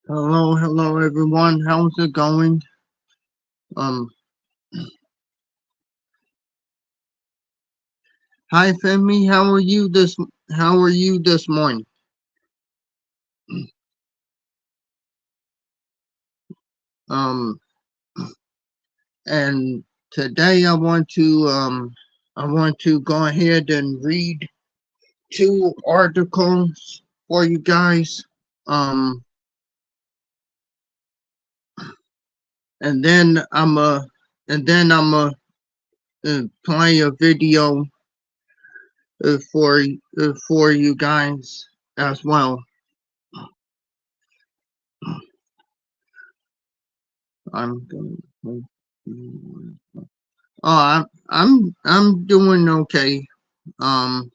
Hello everyone. How's it going? Hi Femi. How are you this morning? Um, and today I want to go ahead and read two articles for you guys. And then I'm play a video for you guys as well. I'm going. Oh, I'm doing okay. Um,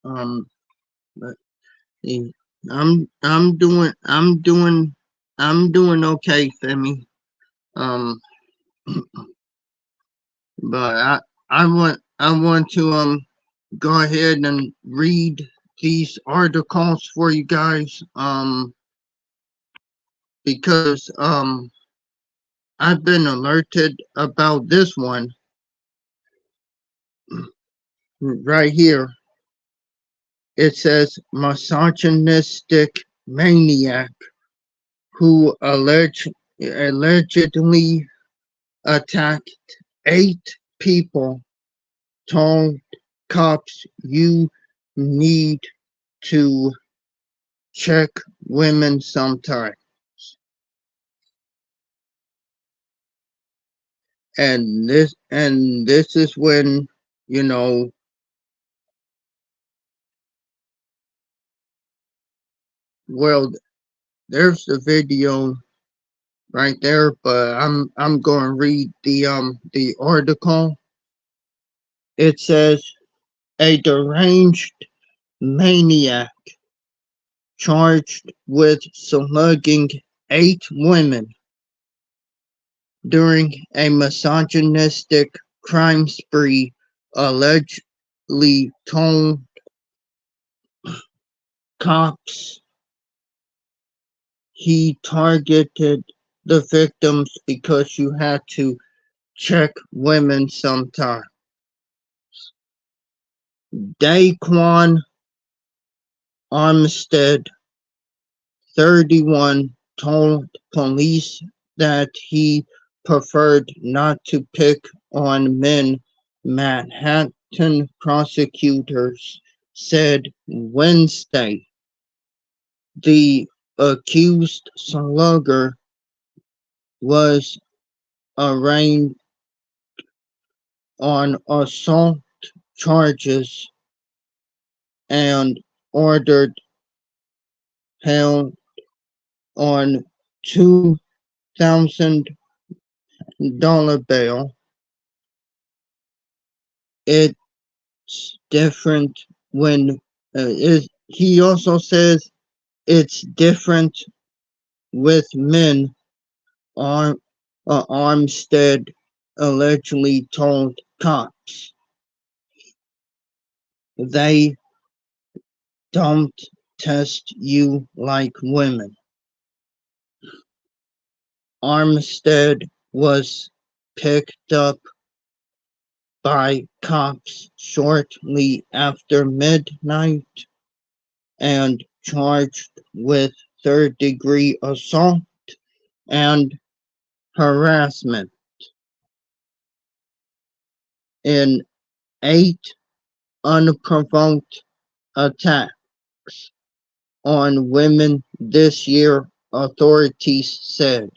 but I'm doing okay, Femi. Um, but I want to go ahead and read these articles for you guys. Because I've been alerted about this one right here. It says misogynistic maniac who allegedly attacked 8 people told cops you need to check women sometimes. and this is when, you know, well, there's the video right there, but I'm going to read the article. It says a deranged maniac charged with slugging 8 women during a misogynistic crime spree allegedly told cops he targeted the victims because you had to check women sometime. Daquan Armstead, 31, told police that he preferred not to pick on men. Manhattan prosecutors said Wednesday the accused slugger was arraigned on assault charges and ordered held on $2,000 bail. It's different when he also says it's different with men. Armstead allegedly told cops they don't test you like women. Armstead was picked up by cops shortly after midnight and charged with third-degree assault and harassment in 8 unprovoked attacks on women this year, authorities said.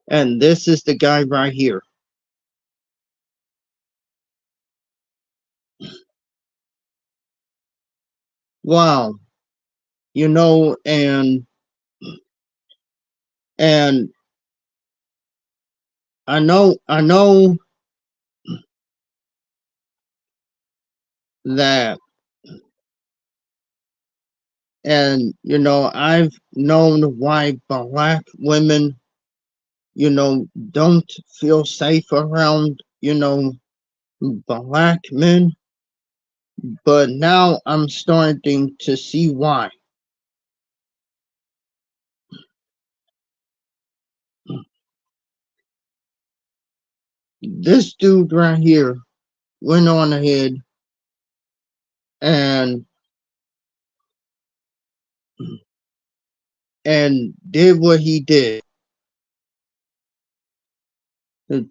And this is the guy right here. Wow. You know, and I know that, and you know, I've known why black women, you know, don't feel safe around, you know, black men, but now I'm starting to see why. This dude right here went on ahead and did what he did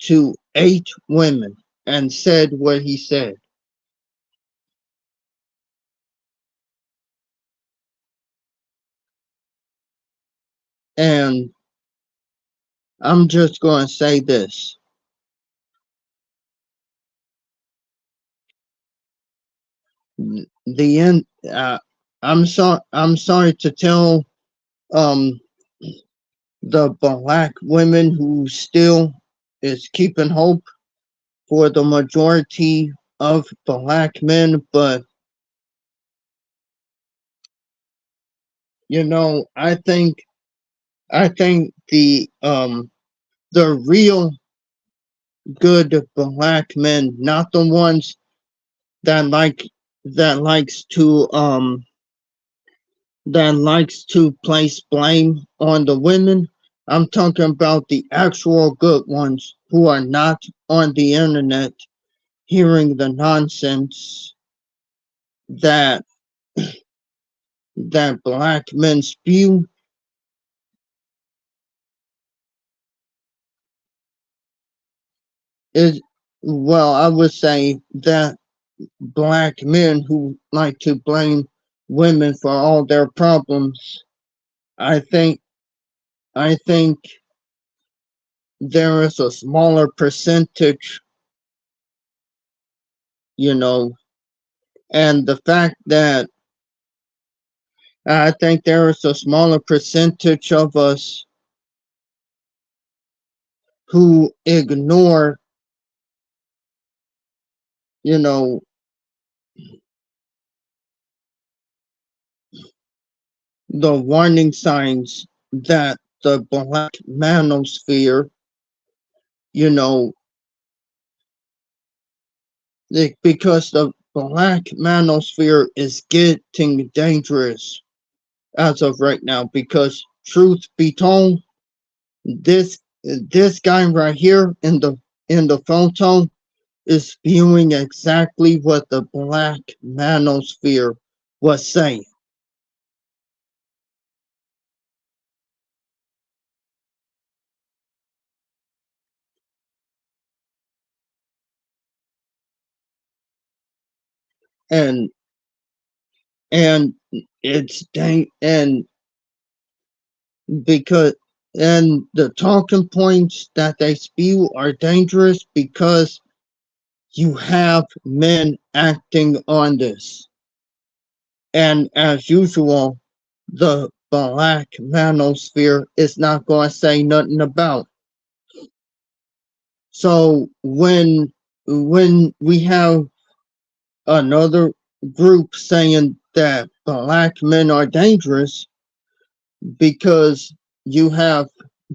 to 8 women and said what he said. And I'm just going to say this. The end. I'm sorry to tell um the black women who still is keeping hope for the majority of black men, but you know, I think the real good black men, not the ones that likes to place blame on the women. I'm talking about the actual good ones who are not on the internet hearing the nonsense that black men spew. Is Well, I would say that black men who like to blame women for all their problems, I think I think there is a smaller percentage, you know, and the fact that I think there is a smaller percentage of us who ignore, you know, the warning signs that the black manosphere, you know, because the black manosphere is getting dangerous as of right now. Because truth be told, this guy right here in the photo is spewing exactly what the black manosphere was saying. And and and because and the talking points that they spew are dangerous because you have men acting on this. And as usual, the black manosphere is not going to say nothing about. So when we have another group saying that black men are dangerous because you have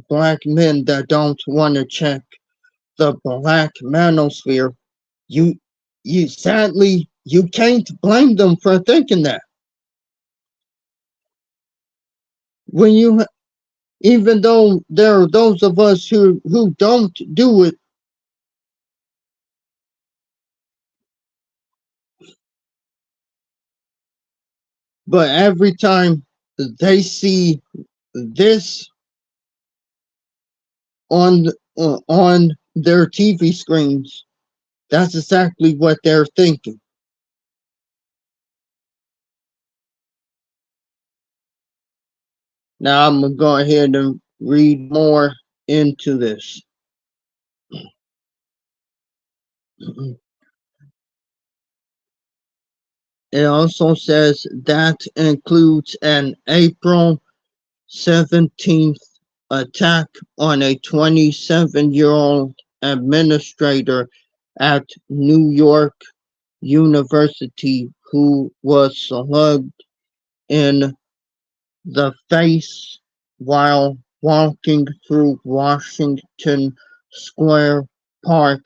black men that don't want to check the black manosphere, you you sadly you can't blame them for thinking that. When you even though there are those of us who don't do it, but every time they see this on on their TV screens, that's exactly what they're thinking. Now I'm gonna go ahead and read more into this. It also says that includes an April 17th attack on a 27-year-old administrator at New York University who was slugged in the face while walking through Washington Square Park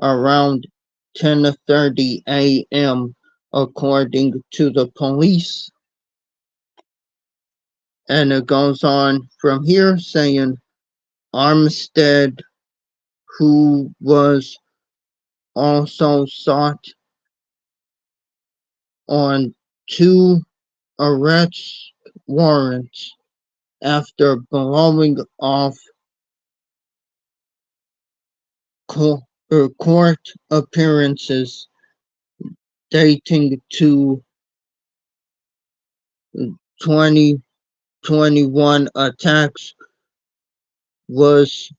around 10:30 a.m. according to the police. And it goes on from here saying Armstead, who was also sought on two arrest warrants after blowing off court appearances dating to 2021 attacks, was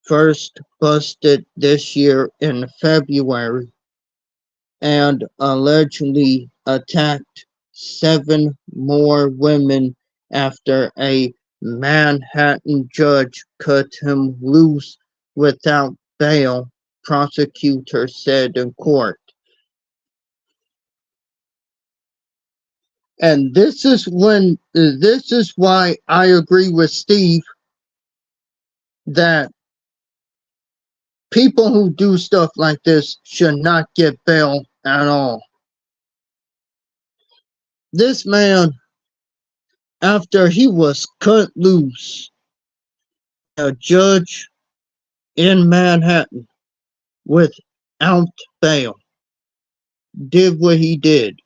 first busted this year in February and allegedly attacked seven more women after a Manhattan judge cut him loose without bail, prosecutors said in court. And this is why I agree with Steve that people who do stuff like this should not get bail at all. This man, after he was cut loose, a judge in Manhattan without bail, did what he did.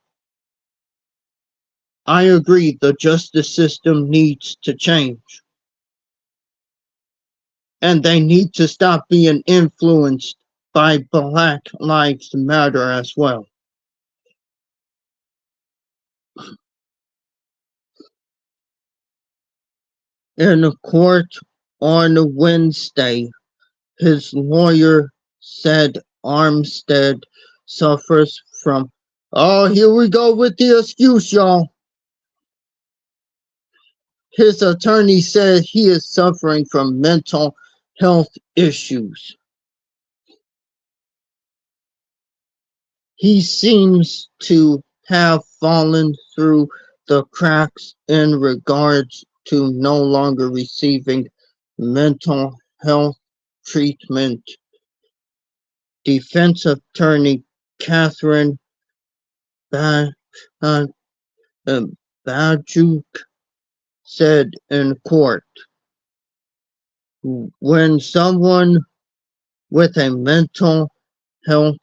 I agree the justice system needs to change. And they need to stop being influenced by Black Lives Matter as well. In a court on Wednesday, His lawyer said Armstead suffers from, oh, here we go with the excuse, y'all. His attorney said he is suffering from mental health issues. He seems to have fallen through the cracks in regards to no longer receiving mental health treatment. Defense attorney Catherine ba- uh, Bajuk said in court, when someone with a mental health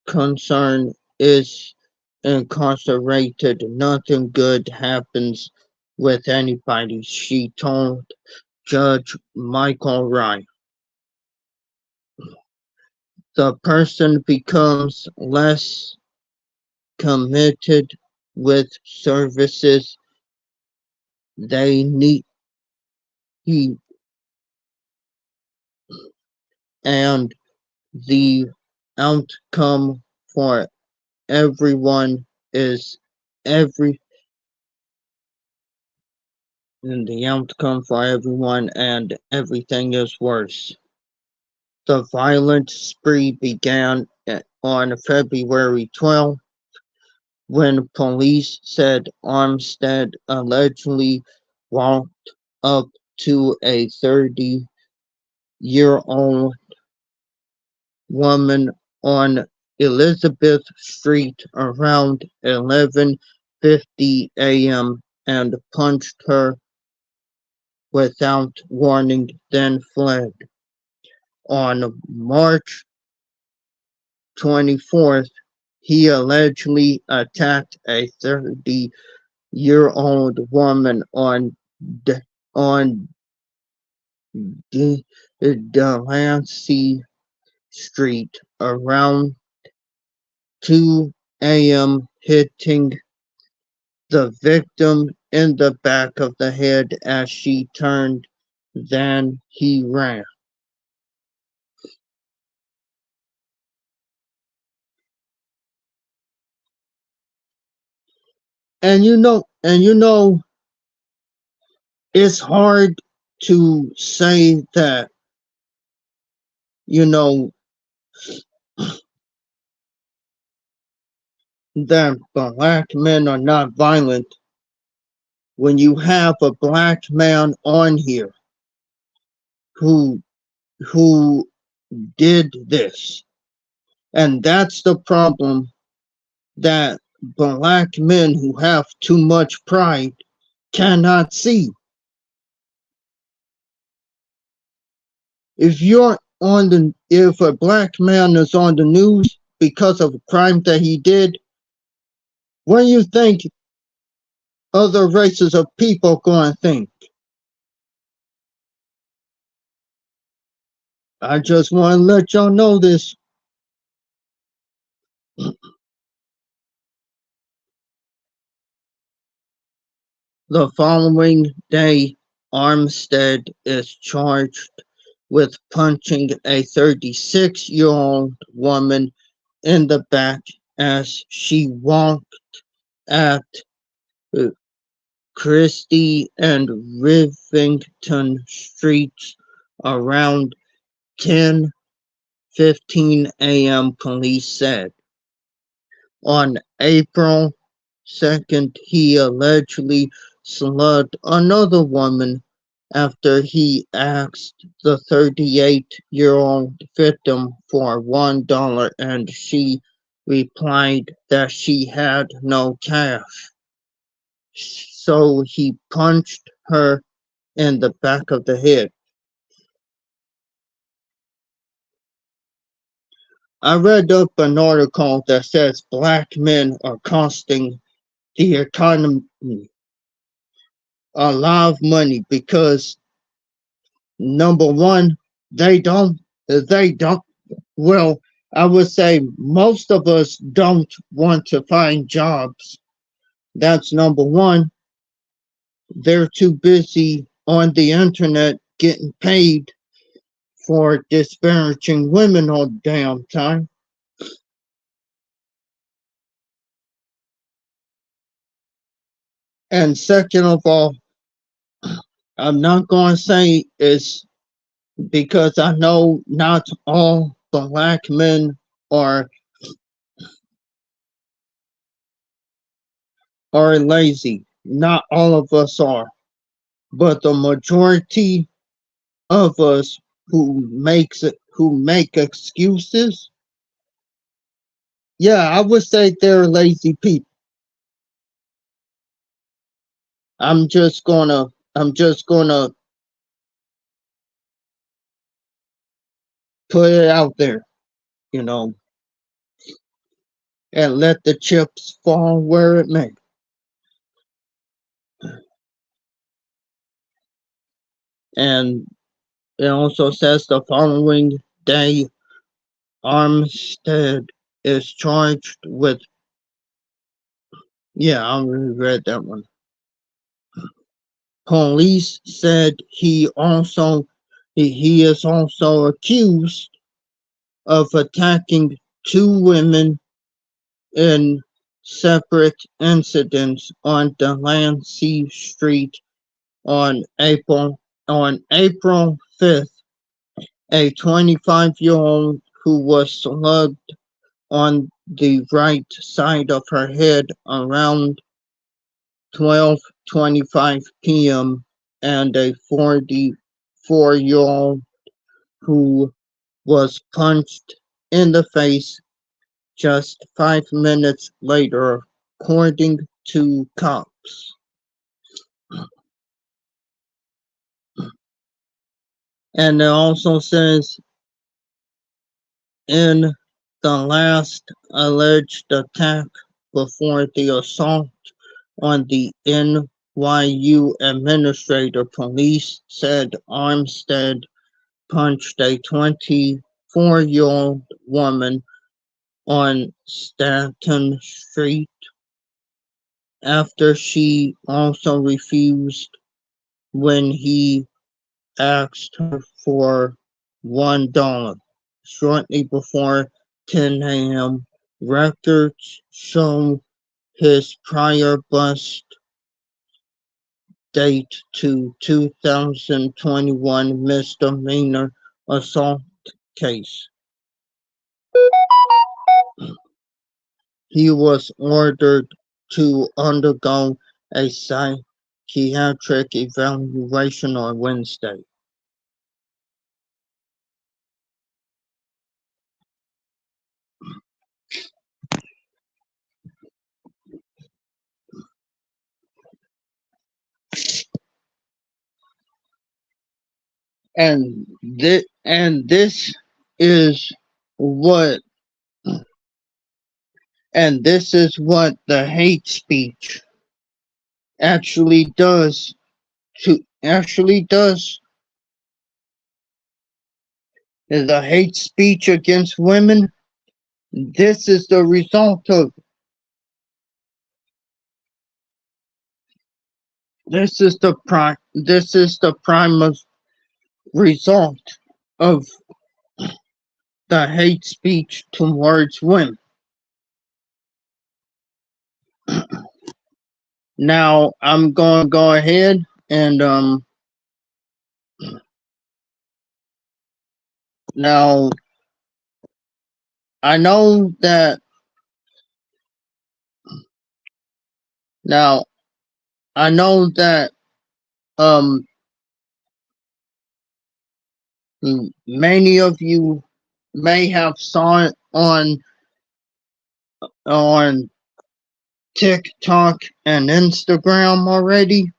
concern is incarcerated, nothing good happens with anybody, she told Judge Michael Wright. The person becomes less committed with services they need, and the outcome for everyone is every and the outcome for everyone and everything is worse. The violent spree began on February 12th when police said Armstead allegedly walked up to a 30-year-old woman on Elizabeth Street around 11:50 a.m. and punched her without warning, then fled. On March 24th, he allegedly attacked a 30-year-old woman on Delancey Street around 2 a.m., hitting the victim in the back of the head as she turned. Then he ran. And it's hard to say that, you know, that black men are not violent when you have a black man on here who who did this. And that's the problem, that black men who have too much pride cannot see. If a black man is on the news because of a crime that he did, what do you think other races of people going to think? I just want to let y'all know this. The following day, Armstead is charged with punching a 36-year-old woman in the back as she walked at Christie and Rivington Streets around 10:15 a.m., police said. On April 2nd, he allegedly slugged another woman after he asked the 38-year-old victim for $1 and she replied that she had no cash. So he punched her in the back of the head. I read up an article that says black men are costing the economy a lot of money because, number one, they don't, well, I would say most of us don't want to find jobs. That's number one. They're too busy on the internet getting paid for disparaging women all the damn time. And second of all, I'm not going to say it's because I know not all black men are are lazy. Not all of us are, but the majority of us who make excuses, yeah, I would say they're lazy people. I'm just gonna put it out there, you know, and let the chips fall where it may. And it also says the following day Armstead is charged with, yeah, I already read that one. Police said he is also accused of attacking two women in separate incidents on Delancey Street on April 5th. A 25-year-old who was slugged on the right side of her head around 12:25 p.m. and a 44-year-old who was punched in the face just 5 minutes later, according to cops. And it also says in the last alleged attack before the assault on the NYU administrator, police said Armstead punched a 24-year-old woman on Stanton Street after she also refused when he asked her for $1. Shortly before 10 a.m., records show his prior bust date to 2021 misdemeanor assault case. He was ordered to undergo a psychiatric evaluation on Wednesday. And is what this is what the hate speech actually does actually does. The hate speech against women, this is the result of this is the prime result of the hate speech towards women. Now I'm going to go ahead and now I know that now I know that um many of you may have saw it on TikTok and Instagram already.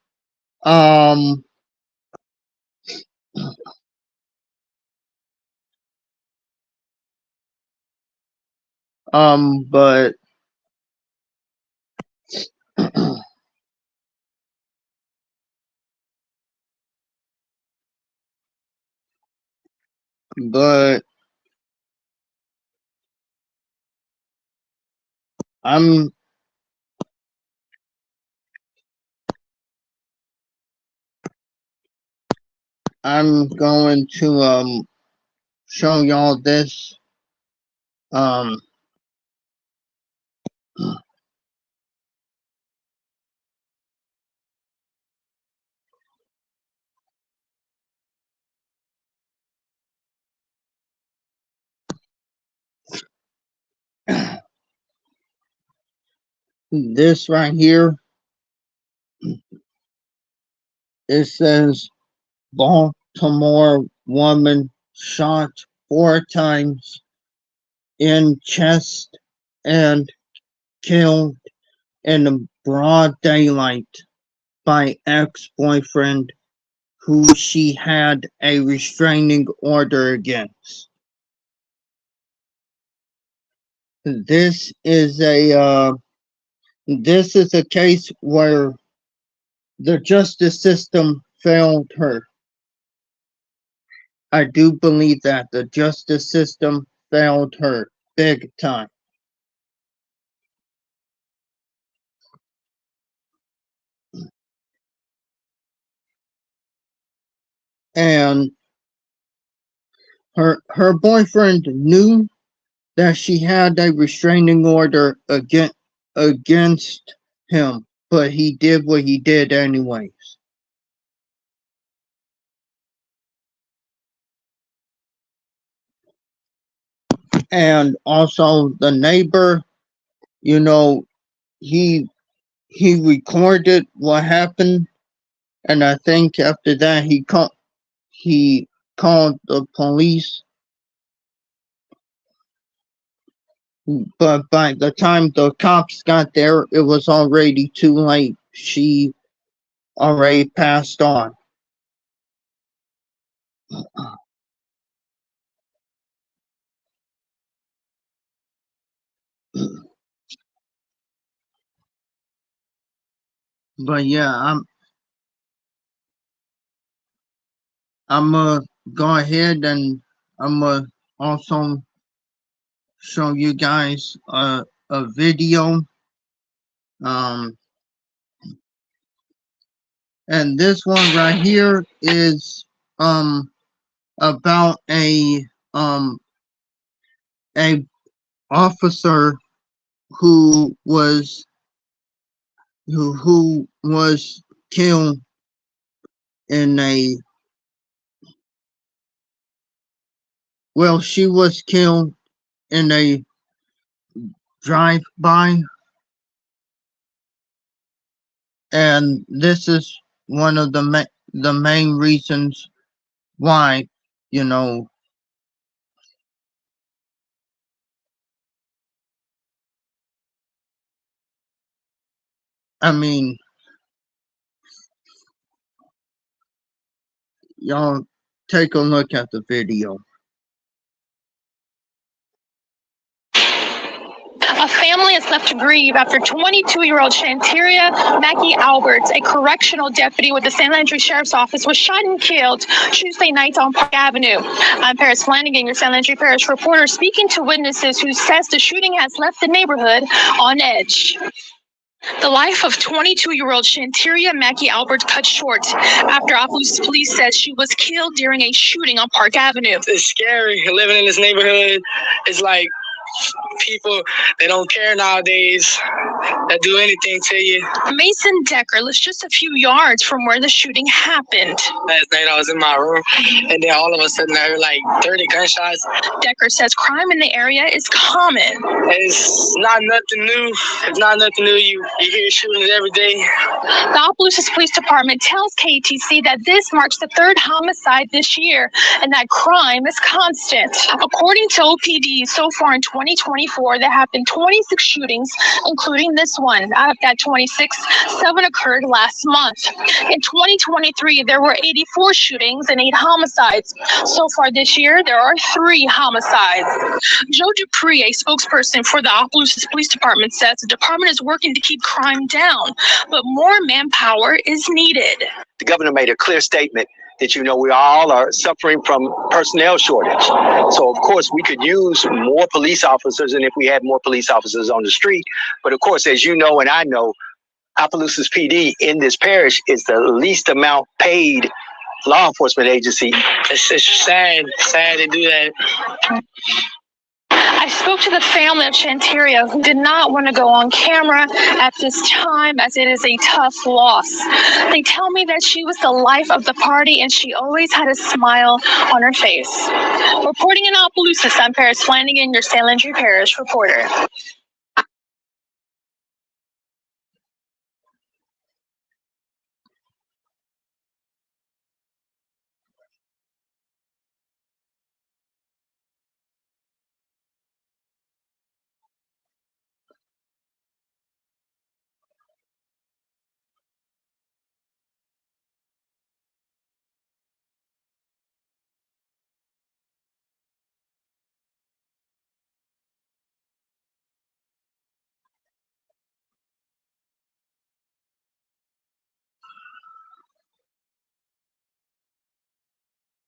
Um but but I'm I'm going to show y'all this. This right here, it says Baltimore woman shot 4 times in chest and killed in broad daylight by ex-boyfriend who she had a restraining order against. This is a case where the justice system failed her. I do believe that the justice system failed her big time. And her boyfriend knew that she had a restraining order against him, but he did what he did anyways. And also the neighbor, you know, he recorded what happened, and I think after that he called the police. But by the time the cops got there, it was already too late. She already passed on. But yeah, I'm gonna go ahead and I'm gonna also show you guys a video. And this one right here is about a officer who was killed in a she was killed in a drive-by, and this is one of the main reasons why, you know, I mean, y'all take a look at the video. A family is left to grieve after 22-year-old Shanteria Mackey Alberts, a correctional deputy with the San Landry Sheriff's Office, was shot and killed Tuesday night on Park Avenue. I'm Paris Flanagan, your San Landry Parish reporter, speaking to witnesses who says the shooting has left the neighborhood on edge. The life of 22-year-old Shanteria Mackey Alberts cut short after Opelousas police said she was killed during a shooting on Park Avenue. It's scary living in this neighborhood. It's like people, they don't care nowadays. They do anything to you. Mason Decker lives just a few yards from where the shooting happened. Last night I was in my room, and then all of a sudden I heard like 30 gunshots. Decker says crime in the area is common. It's not nothing new. It's not nothing new. You hear shootings every day. The Opelousas Police Department tells KTC that this marks the 3rd homicide this year, and that crime is constant. According to OPD, so far in 2024, there have been 26 shootings, including this one. Out of that 26, 7 occurred last month. In 2023, there were 84 shootings and 8 homicides. So far this year, there are 3 homicides. Joe Dupree, a spokesperson for the Opelousas Police Department, says the department is working to keep crime down, but more manpower is needed. The governor made a clear statement that, you know, we all are suffering from personnel shortage. So, of course, we could use more police officers, and if we had more police officers on the street. But, of course, as you know and I know, Opelousas PD in this parish is the least amount paid law enforcement agency. It's sad to do that. I spoke to the family of Shantaria, who did not want to go on camera at this time, as it is a tough loss. They tell me that she was the life of the party and she always had a smile on her face. Reporting in Opelousas, I'm Paris Flanagan, your San Landry Parish reporter.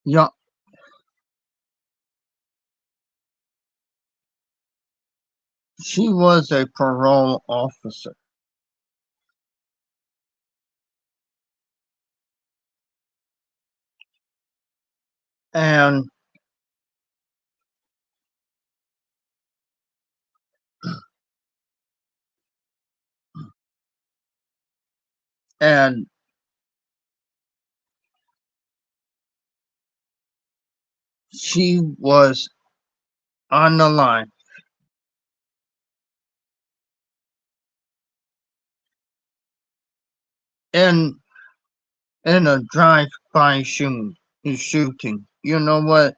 Yeah, she was a parole officer. And and she was on the line in a drive-by shooting. You know what?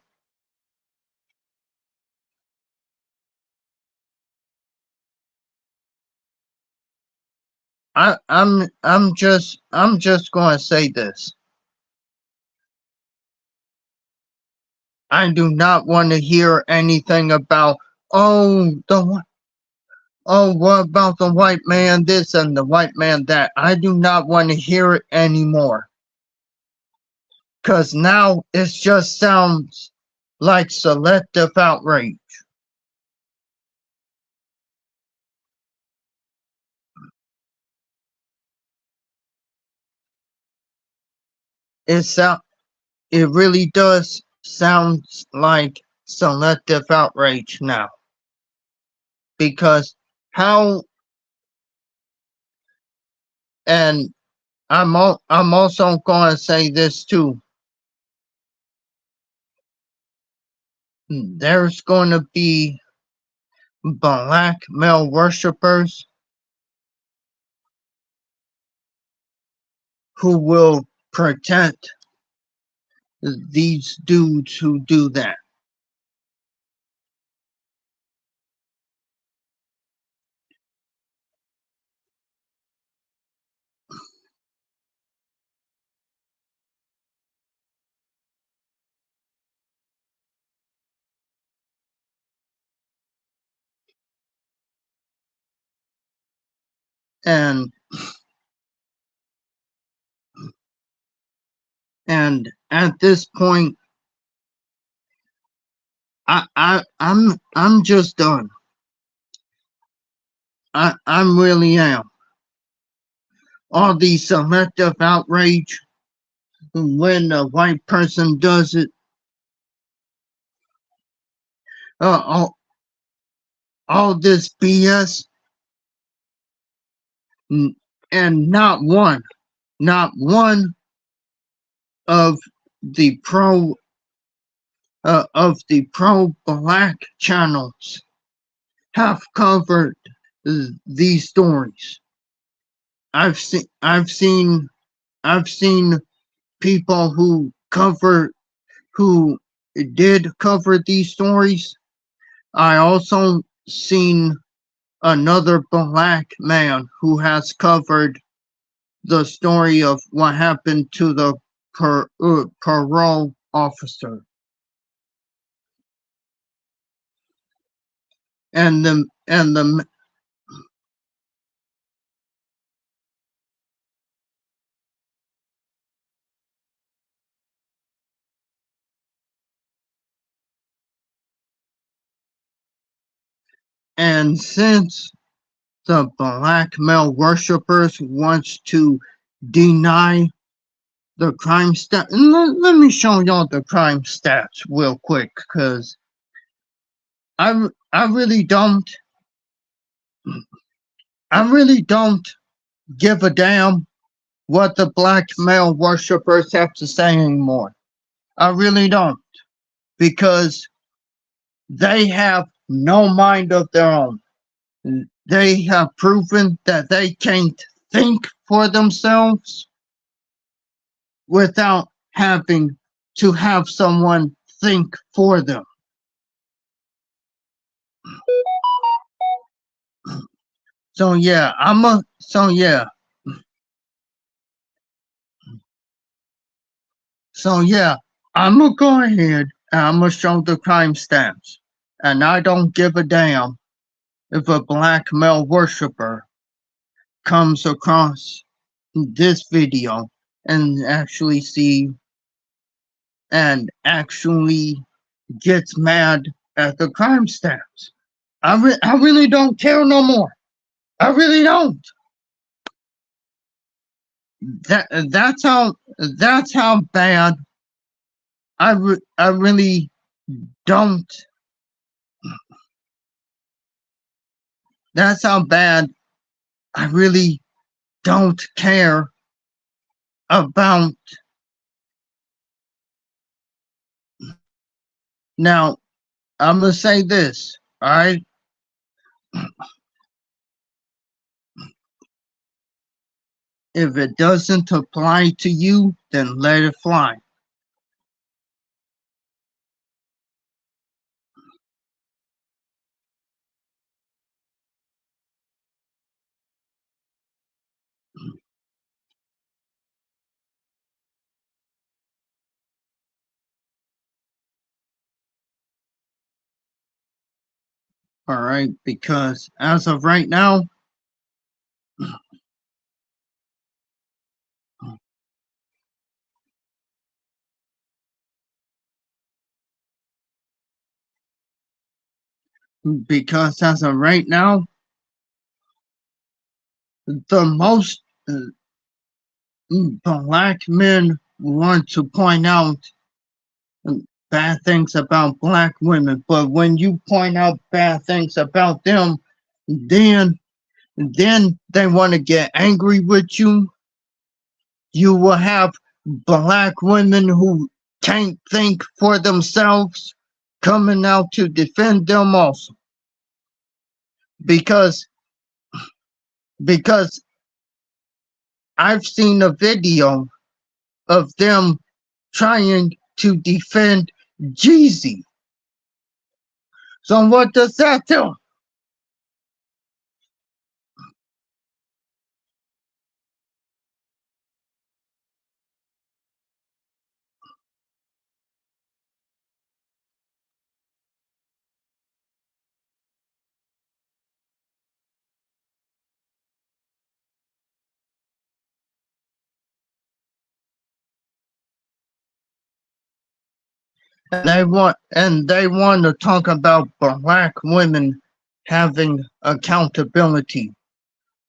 I'm just going to say this. I do not want to hear anything about what about the white man this and the white man that. I do not want to hear it anymore. Cause now it just sounds like selective outrage. It really does sound like selective outrage now. Because how and I'm also going to say this too. There's going to be black male worshippers who will protect these dudes who do that. And at this point, I'm just done. I really am. All the selective outrage when a white person does it, all this BS, and not one of the pro black channels have covered these stories. I've seen people who did cover these stories. I also seen another black man who has covered the story of what happened to the parole officer. And since the black male worshippers wants to deny the crime stat. Let me show y'all the crime stats real quick, cause I really don't give a damn what the black male worshippers have to say anymore. I really don't, because they have no mind of their own. They have proven that they can't think for themselves without having to have someone think for them. So yeah, I'm gonna go ahead and I'm gonna show the crime stats. And I don't give a damn if a black male worshiper comes across this video and actually gets mad at the crime stats. I really don't care no more. I really don't. That's how bad I really don't. That's how bad I really don't care about. Now, I'm gonna say this, all right? If it doesn't apply to you, then let it fly. All right, because as of right now, the most black men want to point out bad things about black women, but when you point out bad things about them, then they want to get angry with you. You will have black women who can't think for themselves coming out to defend them also, because because I've seen a video of them trying to defend Jeezy. So what does that tell? They want to talk about black women having accountability,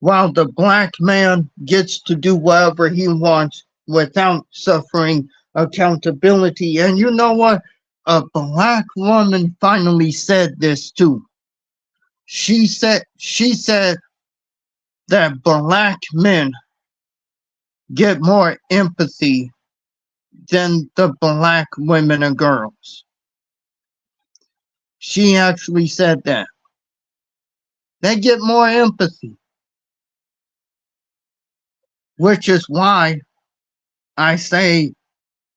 while the black man gets to do whatever he wants without suffering accountability. And you know what? A black woman finally said this too. She said that black men get more empathy than the black women and girls. She actually said that. They get more empathy, which is why I say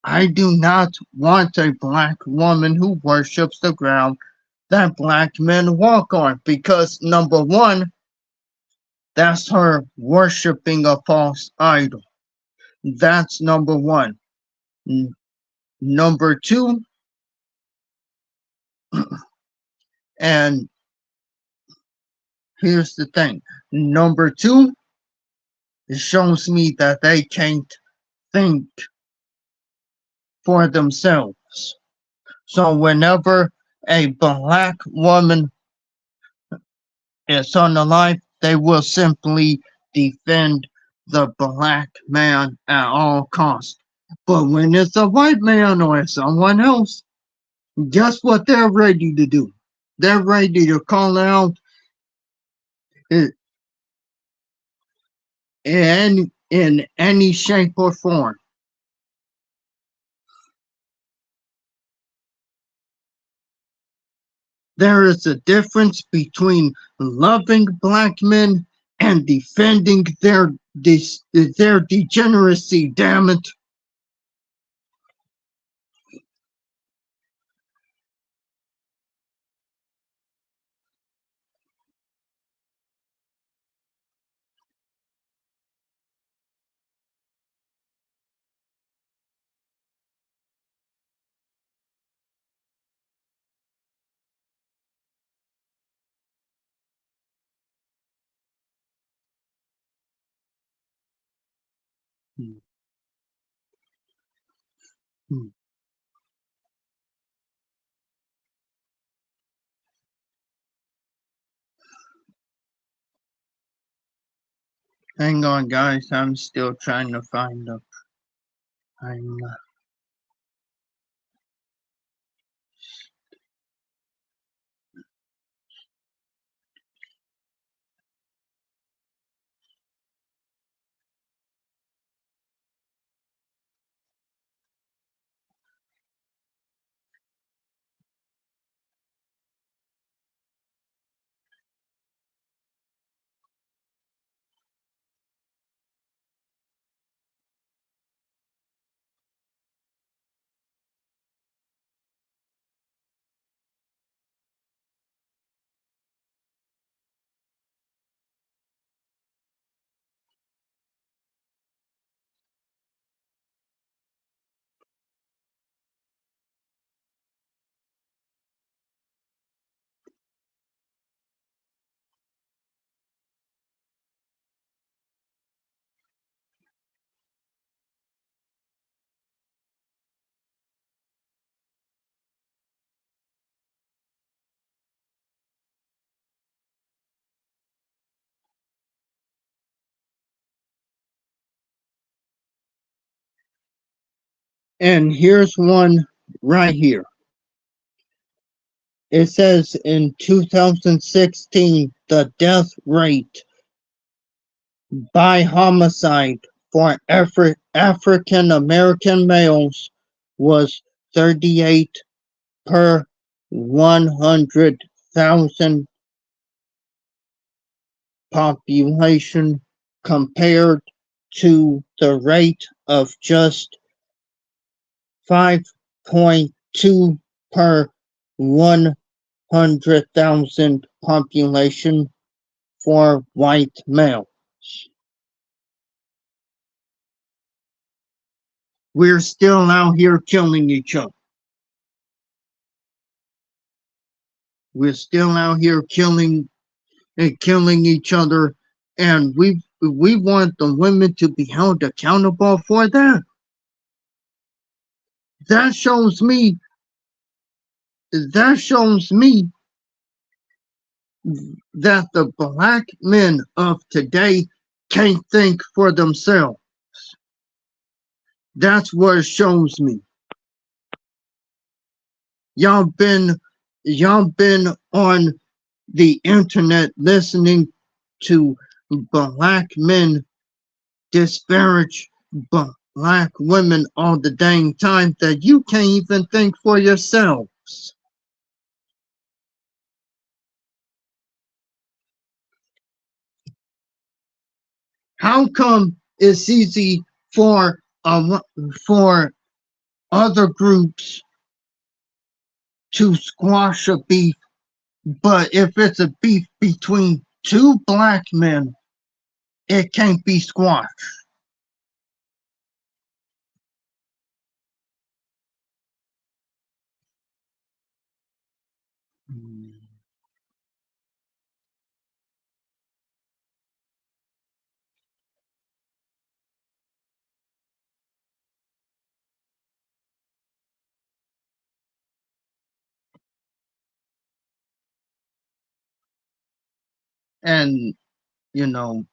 I do not want a black woman who worships the ground that black men walk on, because number one, that's her worshiping a false idol. That's number one. Number two, and here's the thing. Number two, it shows me that they can't think for themselves. So whenever a black woman is on the life, they will simply defend the black man at all costs. But when it's a white man or someone else, guess what they're ready to do? They're ready to call out in, in any shape or form. There is a difference between loving black men and defending their degeneracy, damn it. Hmm, hmm. Hang on, guys. I'm still trying to find the. I'm. And here's one right here. It says in 2016, the death rate by homicide for African American males was 38 per 100,000 population compared to the rate of just 5.2 per 100,000 population for white males. We're still out here killing each other. We're still out here killing each other, and we want the women to be held accountable for that. That shows me that shows me that the black men of today can't think for themselves. That's what it shows me. Y'all been y'all been on the internet listening to black men disparage black women all the dang time that you can't even think for yourselves. How come it's easy for for other groups to squash a beef, but if it's a beef between two black men, it can't be squashed? And you know,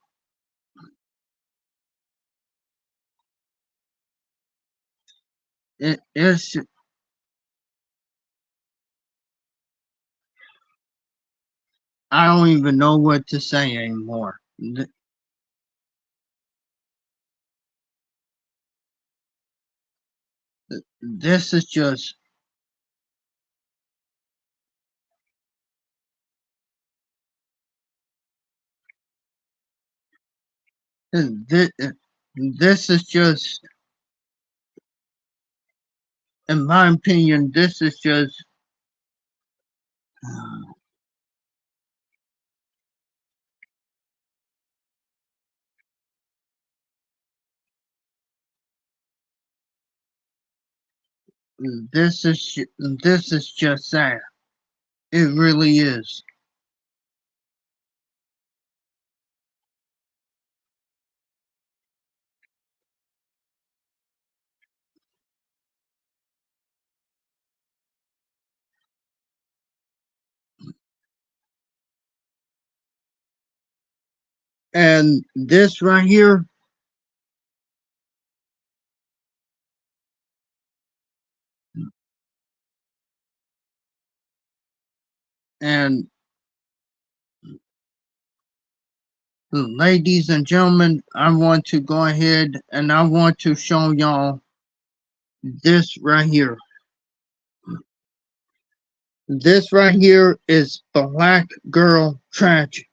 it's I don't even know what to say anymore. This is just this, this is just, in my opinion, this is just this is just sad. It really is. And this right here, and ladies and gentlemen, I want to go ahead and I want to show y'all this right here. This right here is Black Girl Tragic.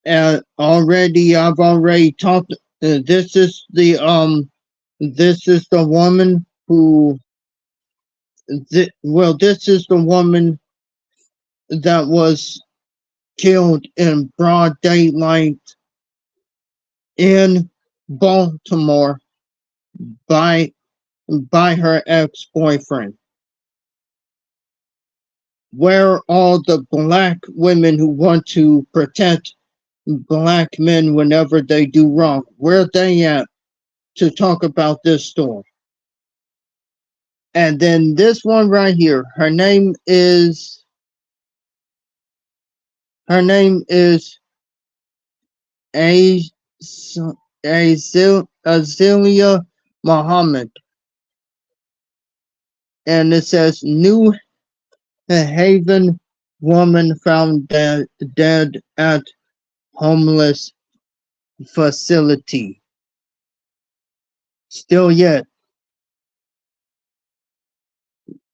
I've already talked. This is the woman who. This is the woman that was killed in broad daylight in Baltimore by her ex-boyfriend. Where are all the black women who want to protect black men whenever they do wrong? Where are they at to talk about this story? And then this one right here, her name is Azealia Muhammad, and it says New Haven woman found dead at homeless facility. Still yet,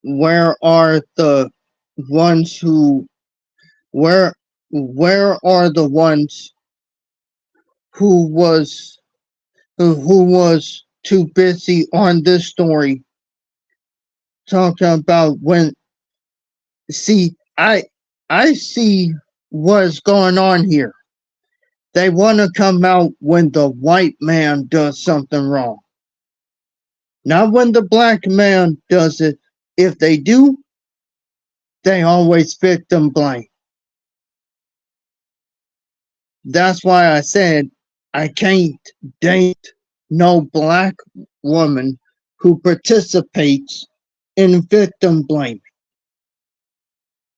where are the ones where where are the ones who was who was too busy on this story talking about when see I see what's going on here. They want to come out when the white man does something wrong, not when the black man does it. If they do, they always victim blame. That's why I said I can't date no black woman who participates in victim blaming.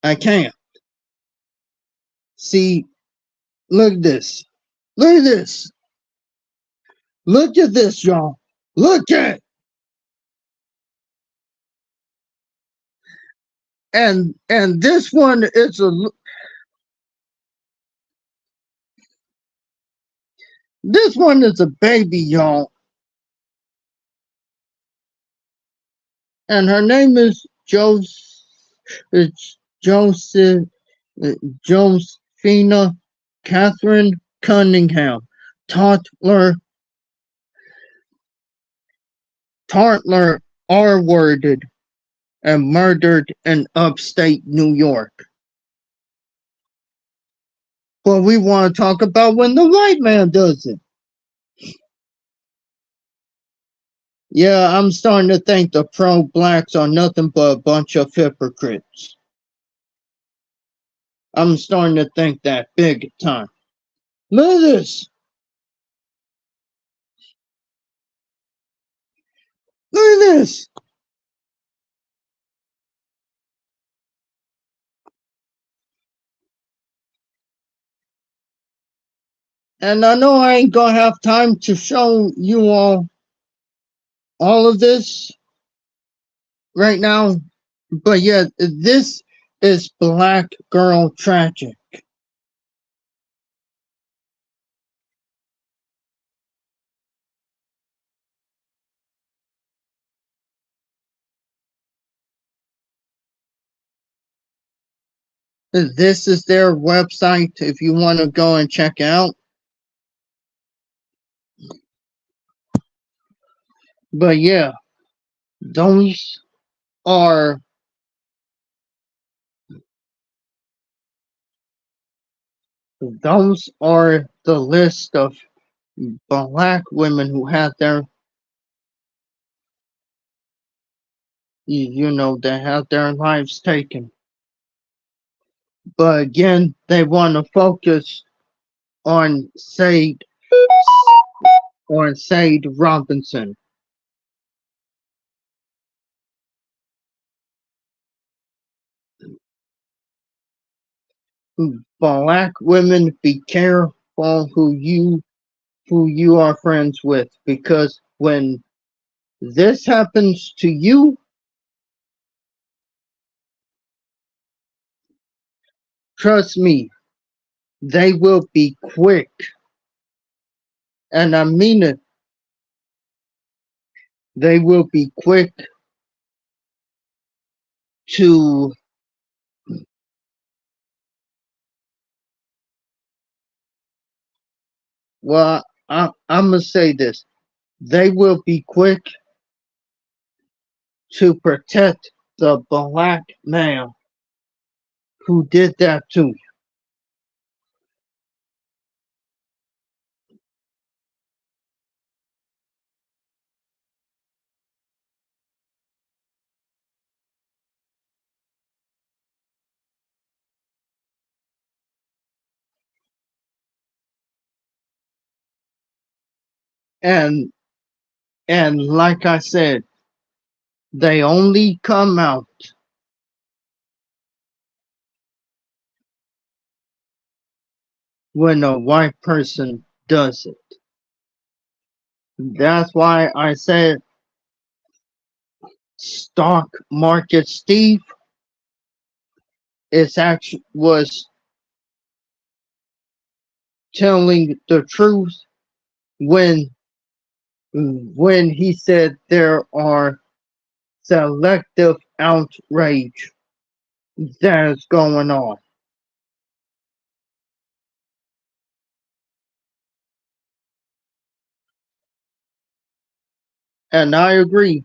I can't. See, look at this. Look at this. Look at this, y'all. Look at it. And this one is a baby, y'all. And her name is Joseph Josephina Catherine Cunningham, toddler R-worded and murdered in upstate New York. But we want to talk about when the white man does it. Yeah, I'm starting to think the pro-blacks are nothing but a bunch of hypocrites. I'm starting to think that big time. Look at this. Look at this. And I know I ain't gonna have time to show you all of this right now, but yeah, this is Black Girl Tragic. This is their website if you want to go and check out. But yeah, those are those are the list of Black women who had their they had their lives taken. But again, they want to focus on Sade Robinson. Black women, be careful who you are friends with, because when this happens to you, trust me, they will be quick. And I mean it, they will be quick to, well, I'm going to say this. They will be quick to protect the Black man who did that to you. And and like I said, they only come out when a white person does it. That's why I said stock market Steve was telling the truth when he said there are selective outrage that is going on. And I agree,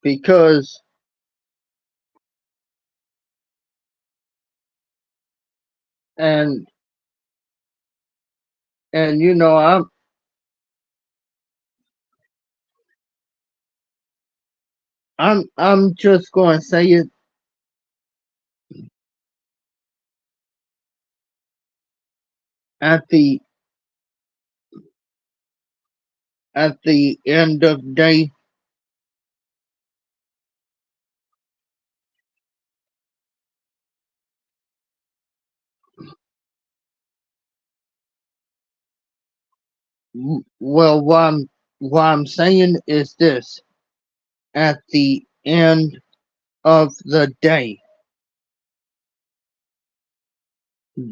because and and I'm just going to say it, at the end of the day, well, what I'm saying is this: at the end of the day,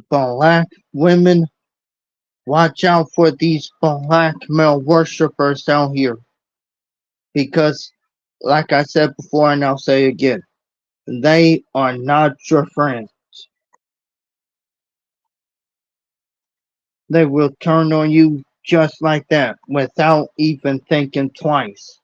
Black women, watch out for these Black male worshippers out here, because, like I said before, and I'll say again, they are not your friends. They will turn on you just like that without even thinking twice.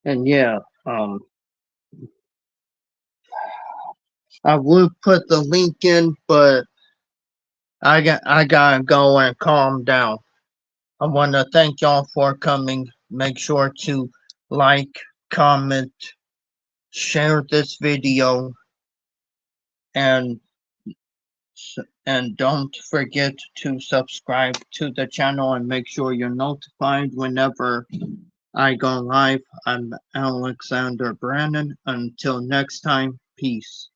And yeah, I would put the link in, but I gotta go and calm down. I want to thank y'all for coming. Make sure to like, comment, share this video, and and don't forget to subscribe to the channel and make sure you're notified whenever I go live. I'm Alexander Brannon. Until next time, peace.